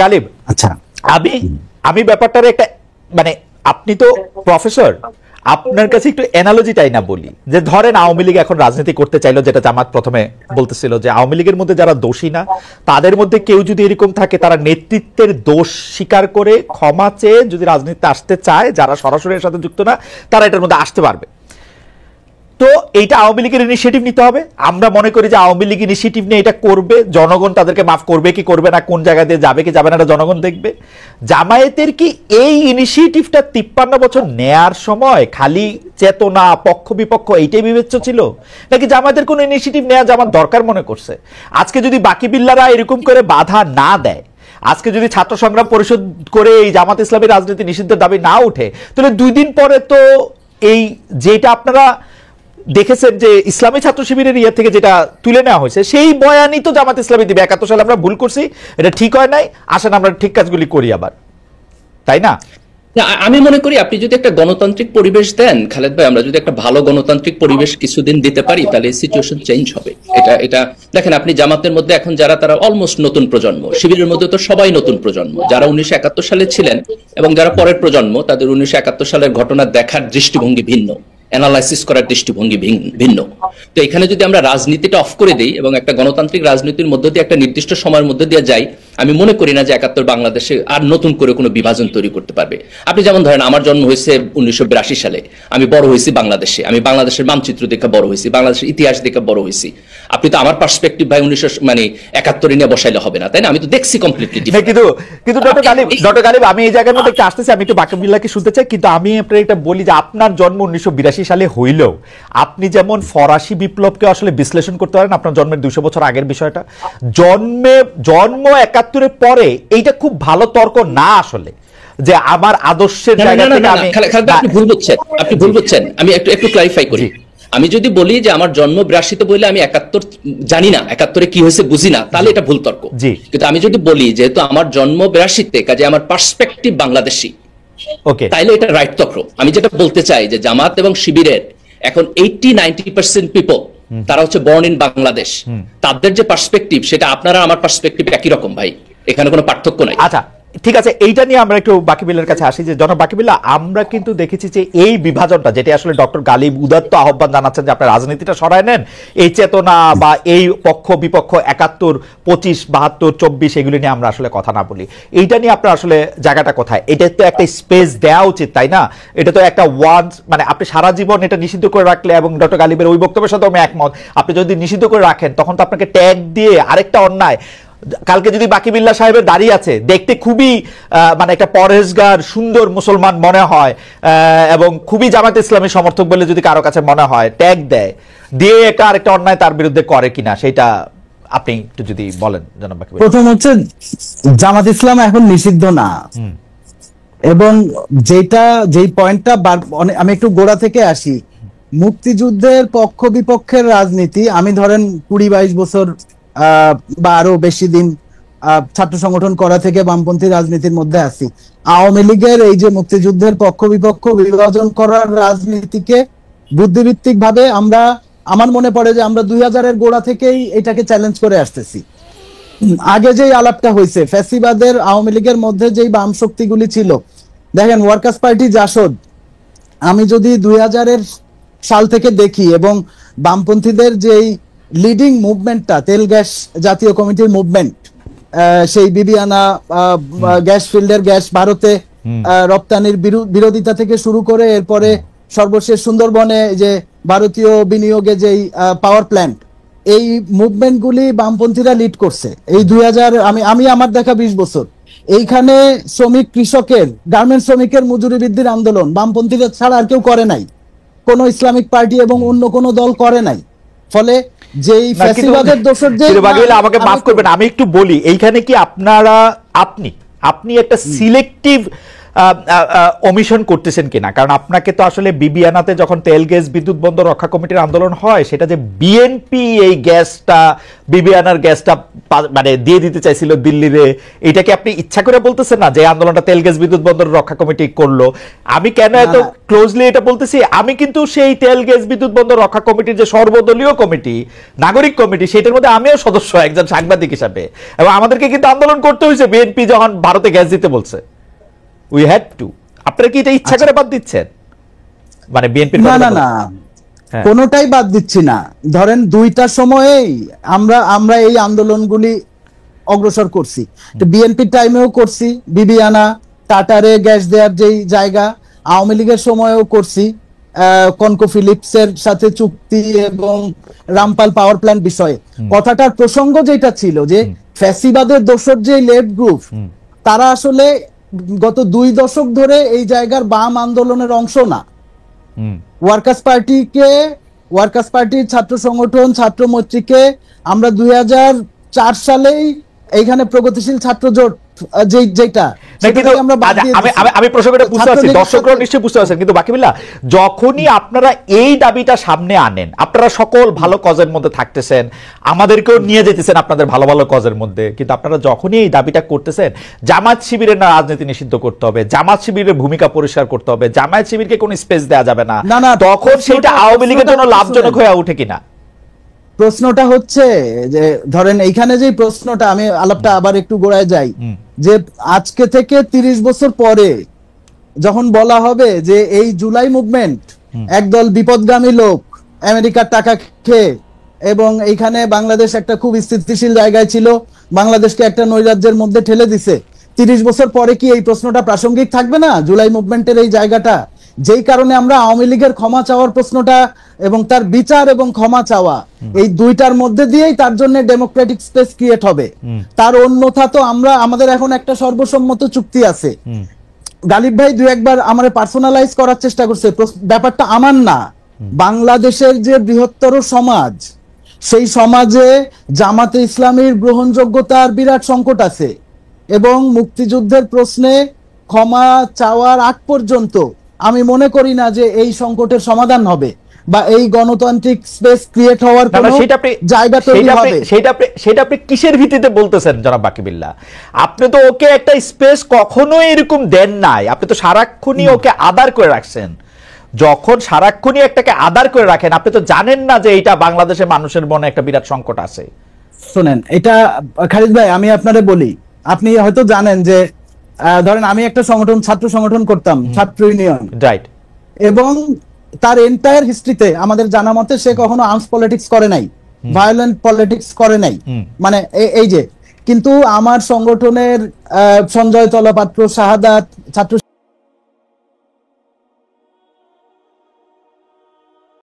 গালিব, আচ্ছা আমি আমি ব্যাপারটার একটা মানে আপনি তো প্রফেসর, আপনার কাছে একটু অ্যানালজিটাই না বলি যে ধরেন আওয়ামী লীগ এখন রাজনীতি করতে চাইলো, যেটা জামাত প্রথমে বলতেছিল যে আওয়ামী লীগের মধ্যে যারা দোষী না তাদের মধ্যে কেউ যদি এরকম থাকে তারা নেতৃত্বের দোষ স্বীকার করে ক্ষমা চেয়ে যদি রাজনীতিতে আসতে চায়, যারা সরাসরি এর সাথে যুক্ত না তারা এটার মধ্যে আসতে পারবে। তো এইটা আওয়ামী লীগের ইনিশিয়েটিভ নিতে হবে। আমরা মনে করি যে আওয়ামী লীগ ইনিশিয়েটিভ নিয়ে এটা করবে, জনগণ তাদেরকে মাফ করবে কি করবে না, কোন জায়গা দিয়ে যাবে কি যাবে না, এটা জনগণ দেখবে। জামায়াতের কি এই ইনিশিয়েটিভটা 53 বছর নেয়ার সময় খালি চেতনা পক্ষ বিপক্ষ এইটাই বিবেচ্য ছিল, নাকি জামায়াতের কোন ইনিশিয়েটিভ নেওয়া জামাত দরকার মনে করছে? আজকে যদি বাকি বিল্লারা এরকম করে বাধা না দেয়, আজকে যদি ছাত্র সংগ্রাম পরিষদ করে এই জামাত ইসলামী রাজনীতি নিষিদ্ধের দাবি না উঠে, তাহলে 2 দিন পরে তো এই যেটা আপনারা দেখেছেন যে ইসলামী ছাত্র শিবিরের ইয়ে থেকে যেটা তুলে নেওয়া হয়েছে সেই বয়ানই তো জামাত ইসলামী দিবে 71 সালে আমরা ভুল করছি, এটা ঠিক হয় নাই, আসেন আমরা ঠিক কাজগুলি করি আবার, তাই না? আমি মনে করি আপনি যদি একটা গণতান্ত্রিক পরিবেশ দেন খালেদ ভাই, আমরা যদি একটা ভালো গণতান্ত্রিক পরিবেশ কিছুদিন দিতে পারি তাহলে সিচুয়েশন চেঞ্জ হবে। এটা দেখেন, আপনি জামাতের মধ্যে এখন যারা তারা অলমোস্ট নতুন প্রজন্ম, শিবিরের মধ্যে তো সবাই নতুন প্রজন্ম, যারা 1971 সালে ছিলেন এবং যারা পরের প্রজন্ম তাদের 1971 সালের ঘটনা দেখার দৃষ্টিভঙ্গি ভিন্ন, অ্যানালাইসিস করার দৃষ্টিভঙ্গি ভিন্ন। তো এখানে যদি আমরা রাজনীতিটা অফ করে দিই এবং একটা গণতান্ত্রিক রাজনীতির মধ্য দিয়ে একটা নির্দিষ্ট সময়ের মধ্যে দিয়ে যাই, আমি মনে করি না যে 71 বাংলাদেশে আর নতুন করে কোনো বিভাজন তৈরি করতে পারবে। আপনি যেমন ধরেন, আমার জন্ম হয়েছে 1982 সালে, আমি বড় হয়েছি বাংলাদেশে, আমি বাংলাদেশের মানচিত্র দেখে বড় হয়েছি, বাংলাদেশের ইতিহাস দেখে বড় হয়েছি। আপনি তো আমার পার্সপেক্টিভ ভাই 1971 নিয়ে বসাইলে হবে না, তাই না? আমি তো দেখছি কমপ্লিটলি। কিন্তু ডক্টর গালিব আমি এই জায়গার মধ্যে একটু আসতেছি, আমি একটু বাকি বিল্লাহকে শুনতে চাই, কিন্তু আমি আপনার এটা বলি যে আপনার জন্ম 1982 সালে হইলেও আপনি যেমন ফরাসি বিপ্লবকে আসলে বিশ্লেষণ করতে পারেন আপনার জন্মের 200 বছর আগের বিষয়টা, জন্ম 71 পরে এইটা খুব ভালো তর্ক না আসলে যে আমার আদর্শের জায়গা থেকে আমি আপনি ভুল বুঝছেন। আমি একটু ক্লারিফাই করি। আমি যদি বলি যে আমার জন্ম 82-তে বলে আমি 71 জানি না, 71-এ কি হয়েছে বুঝি না, তাহলে এটা ভুল তর্ক। কিন্তু আমি যদি বলি যেহেতু আমার জন্ম 82-তে, কাজে আমার পার্সপেক্টিভ বাংলাদেশি, ওকে, তাইলে এটা রাইট তর্ক। আমি যেটা বলতে চাই যে জামাত এবং শিবিরের এখন 80-90% পিপল তারা হচ্ছে বর্ন ইন বাংলাদেশ, তাদের যে পার্সপেক্টিভ সেটা আপনারা আমার পার্সপেক্টিভ একই রকম ভাই, এখানে কোনো পার্থক্য নাই। আচ্ছা ঠিক আছে, এইটা নিয়ে আমরা একটু বাকি বিল্লার কাছে আসি যে জনাব বাকি বিল্লাহ, আমরা কিন্তু দেখেছি যে এই বিভাজনটা যেটা আসলে ডক্টর গালিব উদাত্ত আহ্বান জানাচ্ছেন যে আপনার রাজনীতিটা সরায় নেন, এই চেতনা বা এই পক্ষ বিপক্ষ 71, 25, 72, 24 এগুলি নিয়ে আমরা আসলে কথা না বলি, এইটা নিয়ে আপনার আসলে জায়গাটা কোথায়? এটা তো একটা স্পেস দেওয়া উচিত, তাই না? এটা তো একটা ওয়ার্ড, মানে আপনি সারা জীবন এটা নিষিদ্ধ করে রাখলে, এবং ডক্টর গালিবের ওই বক্তব্যের সাথে আমি একমত, আপনি যদি নিষিদ্ধ করে রাখেন তখন তো আপনাকে ট্যাগ দিয়ে আরেকটা অন্যায়, কালকে যদি বাকি বিল্লাহ সাহেবের দাঁড়িয়ে আছে দেখতে খুবই মানে একটা পরেশগার সুন্দর মুসলমান মনে হয় এবং খুবই জামাত ইসলামী সমর্থক বলে যদি কারো কাছে মনে হয়, ট্যাগ দেয় দিয়ে একটা আরেকটা অন্যায় তার বিরুদ্ধে করে কিনা, সেটা আপনি একটু যদি বলেন জনাব বাকি বিল্লাহ। প্রথম হচ্ছে জামাত ইসলাম এখন নিষিদ্ধ না, এবং যেই পয়েন্টটা আমি একটু গোড়া থেকে আসি, মুক্তিযুদ্ধের পক্ষ বিপক্ষের রাজনীতি, আমি ধরেন 20-22 বছর বা আরো বেশি দিন ছাত্র সংগঠন করা থেকে বামপন্থী রাজনীতির মধ্যে আছি। আওয়ামী লীগের এই যে মুক্তিযুদ্ধের পক্ষ বিপক্ষ বিভাজন করার রাজনীতিকে বুদ্ধিভিত্তিক ভাবে আমার মনে পড়ে যে আমরা 2000-এর গোড়া থেকেই এটাকে চ্যালেঞ্জ করে আসতেছি। আগে যেই আলাপটা হয়েছে ফ্যাসিবাদের আওয়ামী লীগের মধ্যে যেই বাম শক্তিগুলি ছিল, দেখেন ওয়ার্কার্স পার্টি জাসদ, আমি যদি 2000-এর সাল থেকে দেখি এবং বামপন্থীদের যেই লিডিং মুভমেন্টটা তেল গ্যাস জাতীয় কমিটির মুভমেন্ট, সেই বিবিয়ানা গ্যাস ফিল্ডের গ্যাস ভারতে রপ্তানির বিরোধিতা থেকে শুরু করে এরপরে সর্বশেষ সুন্দরবনে যে ভারতীয় বিনিয়োগে যেই পাওয়ার প্ল্যান্ট, এই মুভমেন্টগুলি বামপন্থীরা লিড করছে এই 2000, আমি আমার দেখা 20 বছর এইখানে শ্রমিক কৃষকের গার্মেন্টস শ্রমিকের মজুরি বৃদ্ধির আন্দোলন বামপন্থীরা ছাড়া আর কেউ করে নাই, কোন ইসলামিক পার্টি এবং অন্য কোন দল করে নাই। ফলে যেই ফ্যাসিবাদের দোষর যে আমাকে মাফ করবেন, আমি একটু বলি এইখানে কি আপনি একটা সিলেক্টিভ ওমিশন করতেছেন কিনা, কারণ আপনাকে তো আসলে বিবিআনাতে যখন তেল গ্যাস বিদ্যুৎ বন্দর রক্ষা কমিটির আন্দোলন হয়, সেটা যে বিএনপি এই গ্যাসটা বিবিআনার গ্যাসটা মানে দিয়ে দিতে চাইছিল দিল্লিরে, এটাকে আপনি ইচ্ছা করে বলতেছেন না যে আন্দোলনটা তেল গ্যাস বিদ্যুৎ বন্দর রক্ষা কমিটি করলো? আমি কেন এত ক্লোজলি এটা বলতেছি, আমি কিন্তু সেই তেল গ্যাস বিদ্যুৎ বন্দর রক্ষা কমিটির যে সর্বদলীয় কমিটি, নাগরিক কমিটি, সেটার মধ্যে আমিও সদস্য একজন সাংবাদিক হিসাবে, এবং আমাদেরকে কিন্তু আন্দোলন করতে হয়েছে বিএনপি যখন ভারতে গ্যাস দিতে বলছে। We had to. আপনারা কি এটা ইচ্ছা করে বাদ দিচ্ছেন? মানে বিএনপির না না না, কোনোটাই বাদ দিচ্ছি না। ধরেন দুইটার সময়েই আমরা এই আন্দোলনগুলি অগ্রসর করছি। বিএনপির টাইমেও করছি, বিবিআনা টাটারে গ্যাস দেওয়ার যেই জায়গা, আওয়ামী লীগের সময়েও করছি, কনকো ফিলিপসের সাথে চুক্তি এবং রামপাল পাওয়ার প্ল্যান্ট বিষয়ে। কথাটার প্রসঙ্গ যেটা ছিল যে ফ্যাসিবাদের দোসর যে লেফট গ্রুপ, তারা আসলে গত 2 দশক ধরে এই জায়গার বাম আন্দোলনের অংশ না। ওয়ার্কার্স পার্টির ছাত্র সংগঠন ছাত্র মৈত্রীকে আমরা 2004 সালেই এইখানে প্রগতিশীল ছাত্র জোট যেটা আমি প্রসঙ্গটা বুঝতে পারছি, দর্শকরা নিশ্চয়ই বুঝতে পারছেন, কিন্তু বাকিবিল্লাহ, যখনই আপনারা এই দাবিটা সামনে আনেন, আপনারা সকল ভালো কজের মধ্যে থাকতেছেন, আমাদেরকেও নিয়ে যেতেছেন আপনাদের ভালো ভালো কজের মধ্যে, কিন্তু আপনারা যখনই এই দাবিটা করতেছেন জামাত শিবিরের না রাজনীতি নিষিদ্ধ করতে হবে, জামাত শিবিরের ভূমিকা পরিষ্কার করতে হবে, জামাত শিবিরকে কোনো স্পেস দেওয়া যাবে না, তখন সেটা আওয়ামী লীগের জন্য লাভজনক হয়ে ওঠে কিনা? প্রশ্নটা হচ্ছে যে ধরেন এইখানে যে প্রশ্নটা, আমি আলাপটা আবার একটু গোড়ায় যাই, যে আজকে থেকে 30 বছর পরে যখন বলা হবে যে এই জুলাই মুভমেন্ট একদল বিপদগামী লোক আমেরিকার টাকা খেয়ে, এবং এইখানে বাংলাদেশ একটা খুব স্থিতিশীল জায়গায় ছিল, বাংলাদেশকে একটা নৈরাজ্যের মধ্যে ঠেলে দিছে, 30 বছর পরে কি এই প্রশ্নটা প্রাসঙ্গিক থাকবে না? জুলাই মুভমেন্টের এই জায়গাটা, যেই কারণে আমরা আওয়ামী লীগের ক্ষমা চাওয়ার প্রশ্নটা এবং তার বিচার এবং ক্ষমা চাওয়া, এই দুইটার মধ্যে দিয়েই তার জন্য ডেমোক্রেটিক স্পেস ক্রিয়েট হবে। তার অন্যথা তো আমাদের এখন একটা সর্বসম্মত চুক্তি আছে। গালিব ভাই 2-1 আমার পার্সোনালাইজ করার চেষ্টা করছে, ব্যাপারটা আমার না, বাংলাদেশের যে বৃহত্তর সমাজ, সেই সমাজে জামাতে ইসলামীর গ্রহণযোগ্যতার বিরাট সংকট আছে, এবং মুক্তিযুদ্ধের প্রশ্নে ক্ষমা চাওয়ার আগ পর্যন্ত আমি মনে করি না যে এই সংকটের সমাধান হবে বা এই গণতান্ত্রিক স্পেস ক্রিয়েট হওয়ার কোনো জায়গা তৈরি হবে। সেটা আপনি কিসের ভিত্তিতে বলতেছেন জনাব বাকিবিল্লাহ? আপনি তো ওকে একটা স্পেস কখনোই এরকম দেন নাই, আপনি তো সারাক্ষণই ওকে আদার করে রাখছেন। যখন সারাক্ষণই একটাকে আদার করে রাখেন, আপনি তো জানেন না যে এটা বাংলাদেশের মানুষের মনে একটা বিরাট সংকট আছে। শুনেন, এটা খালিদ ভাই আমি আপনারে বলি, আপনি হয়তো জানেন যে ধরেন আমি একটা সংগঠন, ছাত্র সংগঠন করতাম, ছাত্র ইউনিয়ন, রাইট, এবং তার এন্টায়ার হিস্ট্রিতে আমাদের জানা মতে সে কখনো আর্মস পলিটিক্স করে নাই, ভায়োলেন্ট পলিটিক্স করে নাই, মানে এই যে। কিন্তু আমার সংগঠনের সঞ্জয় তলাপাত্র, শাহাদাত, ছাত্র